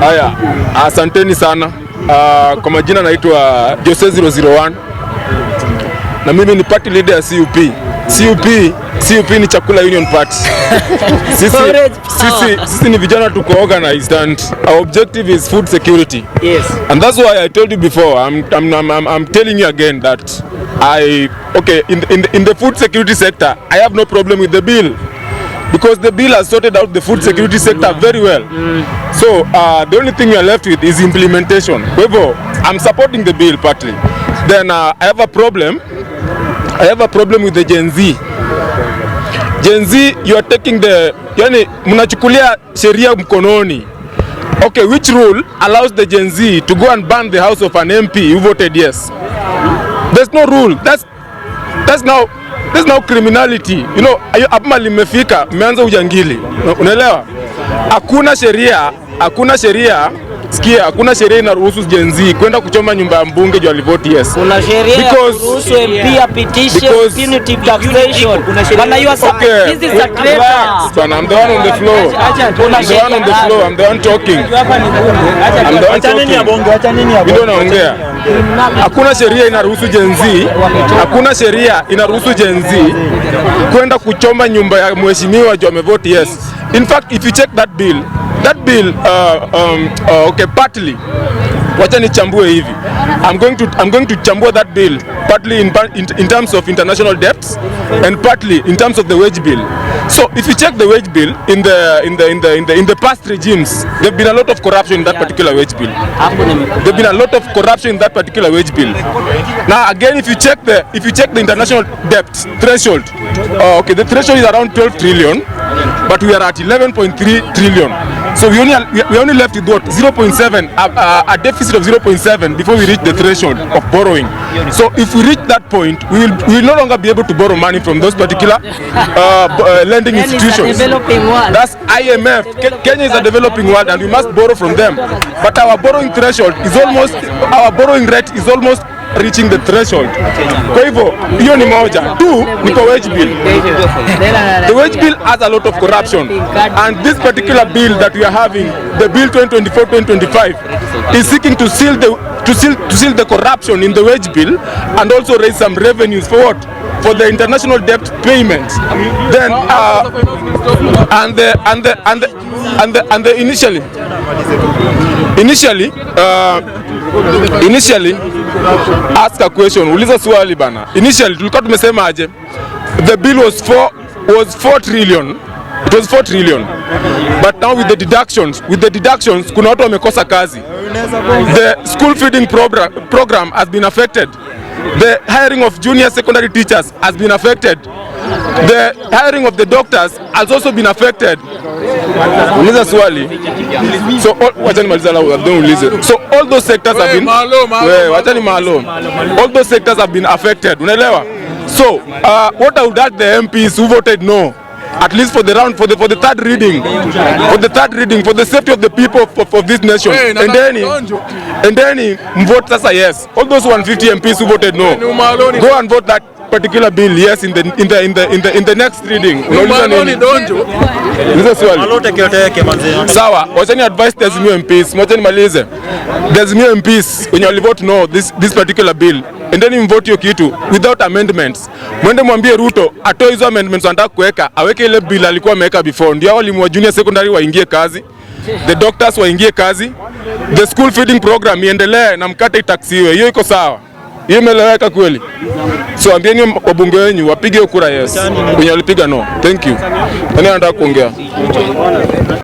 Haya, asanteni sana. Kwa majina naitwa Jose 001 na mimi ni party leader ya CUP. CUP ni Chakula Union Party. Sisi ni vijana tuko organized and our objective is food security. Yes. And that's why I told you before, I'm telling you again that in the food security sector, I have no problem with the bill. Because the bill has sorted out the food security sector very well. So the only thing we are left with is implementation. However, I'm supporting the bill partly. Then I have a problem. With the Gen Z. Gen Z, you are taking mnachukulia sheria mkononi. Okay, which rule allows the Gen Z to go and burn the house of an MP who voted yes? There's no rule. That's now criminality. You know, hapa limefika mmeanza ujangili. Unaelewa? Hakuna sheria inaruhusu Gen Z kwenda kuchoma nyumba ya mbunge juu alivote yes. Kuna sheria inaruhusu MP petition punitive taxation. Bana you are this is a traitor. So I'm the one on the floor. I'm the one talking. Ndio naongea. Hakuna sheria inaruhusu Gen Z kwenda kuchoma nyumba ya mheshimiwa juu amevote yes. In fact, if you check that bill, partly, wacha nichambue hivi. I'm going to chambua that bill partly in terms of international debts and partly in terms of the wage bill. So if you check the wage bill in the past regimes, there've been a lot of corruption in that particular wage bill. Now again, if you check the international debt threshold, the threshold is around 12 trillion, but we are at 11.3 trillion. So we only left with what? 0.7, a deficit of 0.7 before we reach the threshold of borrowing. So if we reach that point, we will no longer be able to borrow money from those particular lending institutions. That's IMF. Kenya is a developing world and we must borrow from them. But our borrowing rate is almost reaching the threshold. Kwa hivyo, hiyo ni moja. Two, ni kwa wage bill. The wage bill has a lot of corruption. And this particular bill that we are having, the bill 2024-2025, is seeking to seal the corruption in the wage bill and also raise some revenues for what? For the international debt payments. Then initially ask a question, uliza swali bana. Initially tulikuwa tumesema aje? The bill was 4 trillion. It was 4 trillion. But now with the deductions kuna watu wamekosa kazi. The school feeding program has been affected. The hiring of junior secondary teachers has been affected. The hiring of the doctors has also been affected. Uliza swali. So all those sectors have been all those sectors have been affected. Unaelewa? So what I would ask the MPs who voted no, at least for the third reading, for the safety of the people of this nation, and then vote sasa yes. All those 150 MPs who voted no, go and vote that particular bill yes in the next reading. Sawa, wachani advise the MPs, wachani malize. There's new MPs when you vote no this particular bill, and then you vote hiyo kitu without amendments. Mwende mwambie Ruto atoe hizo amendments anataka kuweka, aweke ile bill alikuwa ameweka before. Ndio walimu wa junior secondary waingie kazi, the doctors waingie kazi, the school feeding program iendelee na mkate itaksiwe. Hiyo iko sawa. Hiyo imeeleweka kweli? So ambieni wabunge wenyu wapige kura yes. Wenye walipiga no. Thank you. Nani anataka kuongea?